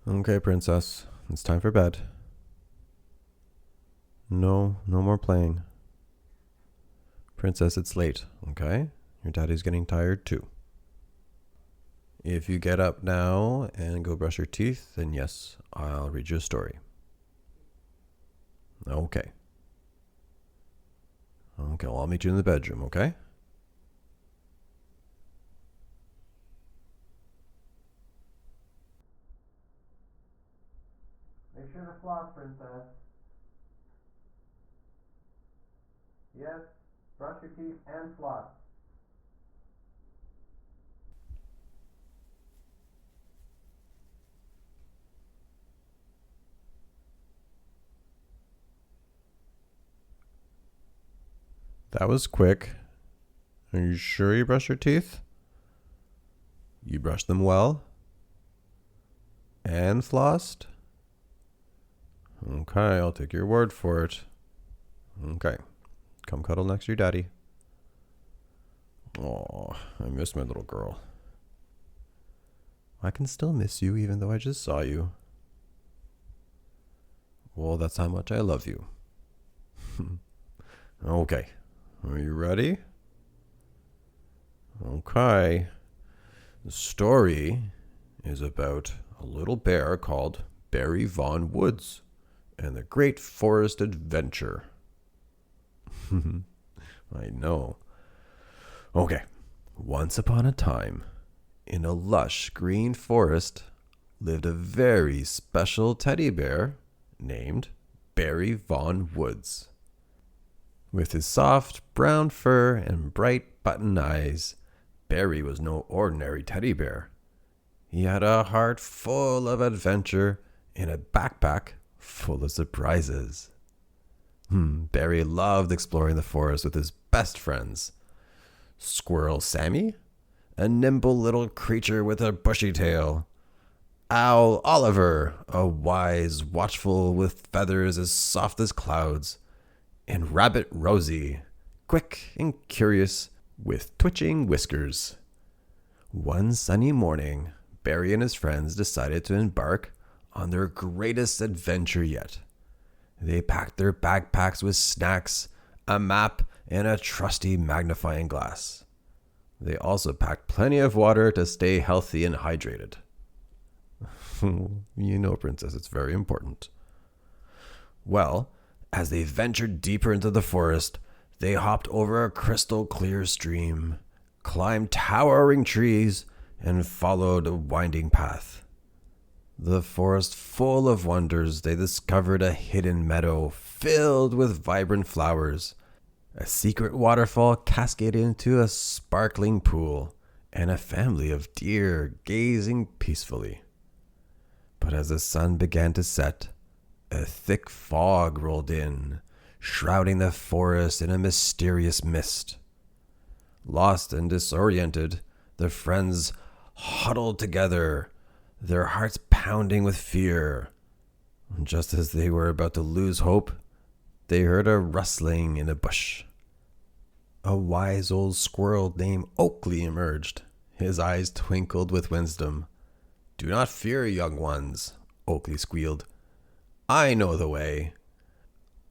Okay, princess. It's time for bed. No more playing. Princess, it's late, okay? Your daddy's getting tired too. If you get up now and go brush your teeth, then yes, I'll read you a story. Okay. Okay, well, I'll meet you in the bedroom, okay? Make sure to floss, princess. Yes, brush your teeth and floss. That was quick. Are you sure you brushed your teeth? You brushed them well? And flossed? Okay, I'll take your word for it. Okay, come cuddle next to your daddy. Oh, I miss my little girl. I can still miss you even though I just saw you. Well, that's how much I love you. Okay, are you ready? Okay. The story is about a little bear called Barry Von Woods and the Great Forest Adventure. I know. Okay. Once upon a time, in a lush green forest, lived a very special teddy bear named Barry Von Woods. With his soft brown fur and bright button eyes, Barry was no ordinary teddy bear. He had a heart full of adventure and a backpack full of surprises. Barry loved exploring the forest with his best friends. Squirrel Sammy, a nimble little creature with a bushy tail. Owl Oliver, a wise, watchful with feathers as soft as clouds. And Rabbit Rosie, quick and curious with twitching whiskers. One sunny morning, Barry and his friends decided to embark on their greatest adventure yet. They packed their backpacks with snacks, a map, and a trusty magnifying glass. They also packed plenty of water to stay healthy and hydrated. You know, princess, it's very important. Well, as they ventured deeper into the forest, they hopped over a crystal clear stream, climbed towering trees, and followed a winding path. The forest full of wonders, they discovered a hidden meadow filled with vibrant flowers, a secret waterfall cascaded into a sparkling pool, and a family of deer gazing peacefully. But as the sun began to set, a thick fog rolled in, shrouding the forest in a mysterious mist. Lost and disoriented, the friends huddled together, their hearts pounding with fear. Just as they were about to lose hope, they heard a rustling in a bush. A wise old squirrel named Oakley emerged. His eyes twinkled with wisdom. "Do not fear, young ones," Oakley squealed. "I know the way."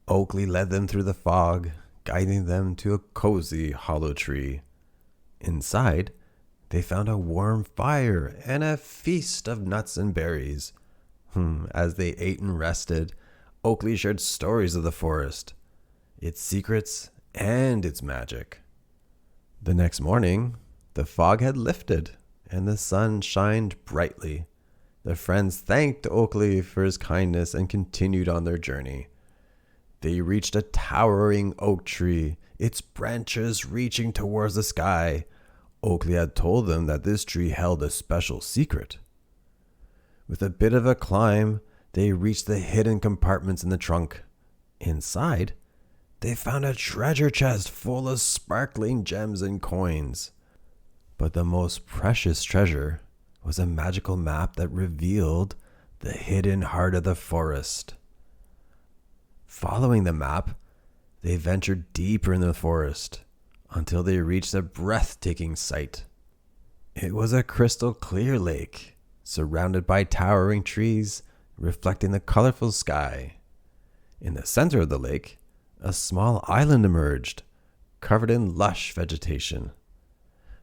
Oakley led them through the fog, guiding them to a cozy hollow tree. Inside, they found a warm fire and a feast of nuts and berries. As they ate and rested, Oakley shared stories of the forest, its secrets, and its magic. The next morning, the fog had lifted and the sun shined brightly. The friends thanked Oakley for his kindness and continued on their journey. They reached a towering oak tree, its branches reaching towards the sky. Oakley had told them that this tree held a special secret. With a bit of a climb, they reached the hidden compartments in the trunk. Inside, they found a treasure chest full of sparkling gems and coins. But the most precious treasure was a magical map that revealed the hidden heart of the forest. Following the map, they ventured deeper in the forest until they reached a breathtaking sight. It was a crystal clear lake, surrounded by towering trees, reflecting the colorful sky. In the center of the lake, a small island emerged, covered in lush vegetation.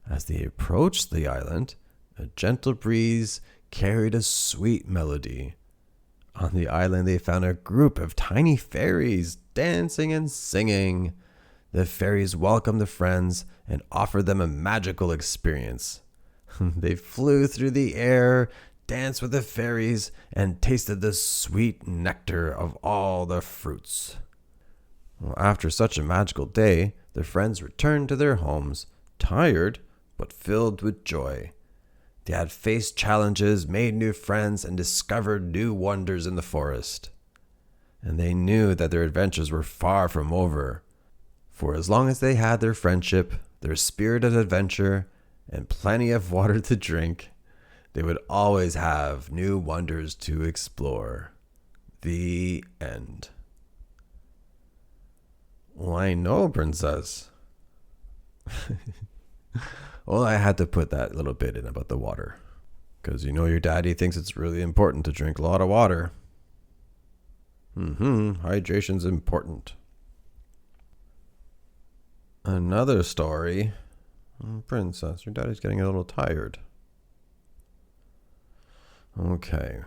As they approached the island, a gentle breeze carried a sweet melody. On the island, they found a group of tiny fairies dancing and singing. The fairies welcomed the friends and offered them a magical experience. They flew through the air, danced with the fairies, and tasted the sweet nectar of all the fruits. Well, after such a magical day, the friends returned to their homes, tired but filled with joy. They had faced challenges, made new friends, and discovered new wonders in the forest. And they knew that their adventures were far from over. For as long as they had their friendship, their spirit of adventure, and plenty of water to drink, they would always have new wonders to explore. The end. Well, I know, princess. Well, I had to put that little bit in about the water. Because you know your daddy thinks it's really important to drink a lot of water. Hydration's important. Another story. Princess, your daddy's getting a little tired. Okay.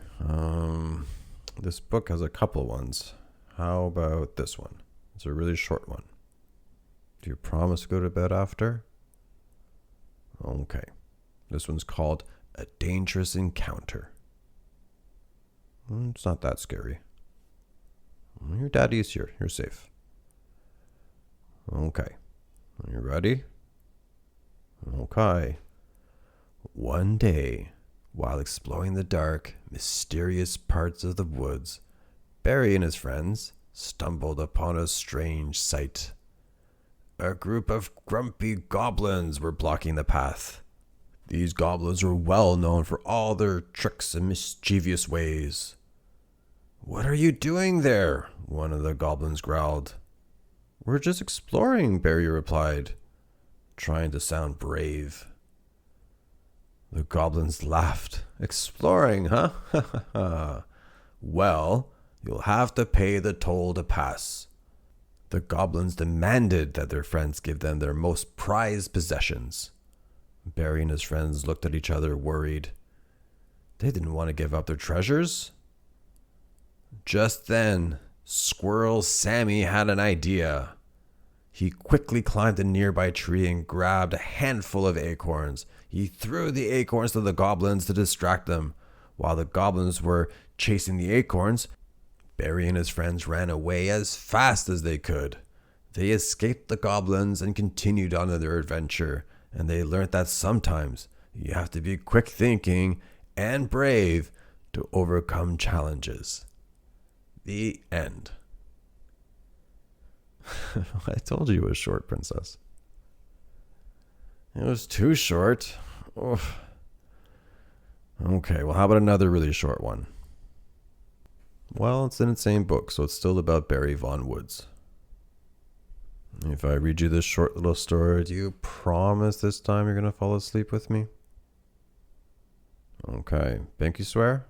This book has a couple ones. How about this one? It's a really short one. Do you promise to go to bed after? Okay. This one's called A Dangerous Encounter. It's not that scary. Your daddy is here. You're safe. Okay. Are you ready? Okay. One day, while exploring the dark, mysterious parts of the woods, Barry and his friends stumbled upon a strange sight. A group of grumpy goblins were blocking the path. These goblins were well known for all their tricks and mischievous ways. "What are you doing there?" one of the goblins growled. "We're just exploring," Barry replied, trying to sound brave. The goblins laughed. "Exploring, huh? Well, you'll have to pay the toll to pass." The goblins demanded that their friends give them their most prized possessions. Barry and his friends looked at each other, worried. They didn't want to give up their treasures. Just then, Squirrel Sammy had an idea. He quickly climbed a nearby tree and grabbed a handful of acorns. He threw the acorns to the goblins to distract them. While the goblins were chasing the acorns, Barry and his friends ran away as fast as they could. They escaped the goblins and continued on their adventure, and they learned that sometimes you have to be quick thinking and brave to overcome challenges. The end. I told you it was short, princess. It was too short. Oof. Okay, well, how about another really short one? Well, it's in the same book, so it's still about Barry Von Woods. If I read you this short little story, do you promise this time you're going to fall asleep with me? Okay, pinky swear?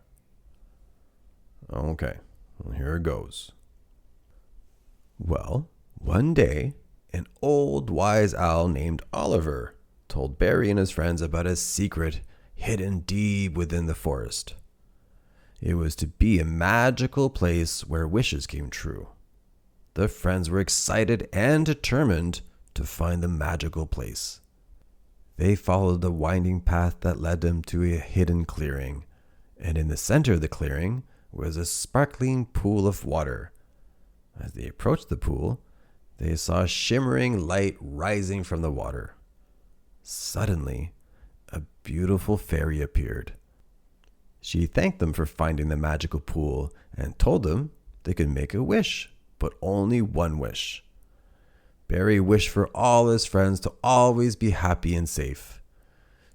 Okay, well, here it goes. Well, one day, an old wise owl named Oliver told Barry and his friends about a secret hidden deep within the forest. It was to be a magical place where wishes came true. The friends were excited and determined to find the magical place. They followed the winding path that led them to a hidden clearing, and in the center of the clearing was a sparkling pool of water. As they approached the pool, they saw a shimmering light rising from the water. Suddenly, a beautiful fairy appeared. She thanked them for finding the magical pool and told them they could make a wish, but only one wish. Barry wished for all his friends to always be happy and safe.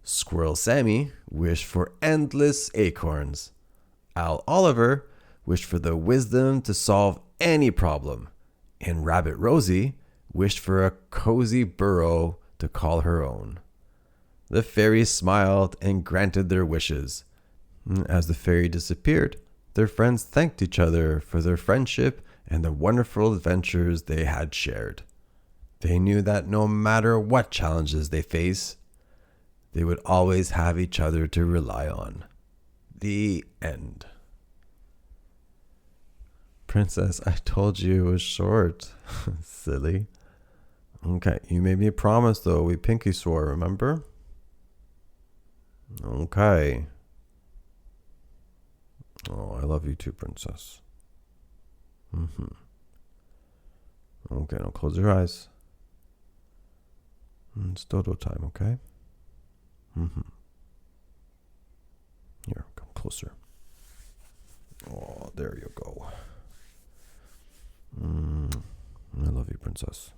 Squirrel Sammy wished for endless acorns. Owl Oliver wished for the wisdom to solve any problem. And Rabbit Rosie wished for a cozy burrow to call her own. The fairies smiled and granted their wishes. As the fairy disappeared, their friends thanked each other for their friendship and the wonderful adventures they had shared. They knew that no matter what challenges they face, they would always have each other to rely on. The end. Princess, I told you it was short. Silly. Okay, you made me a promise though. We pinky swore, remember? Okay. Oh, I love you too, princess. Okay, now close your eyes. It's dodo time, okay? Here, come closer. Oh, there you go. I love you, princess.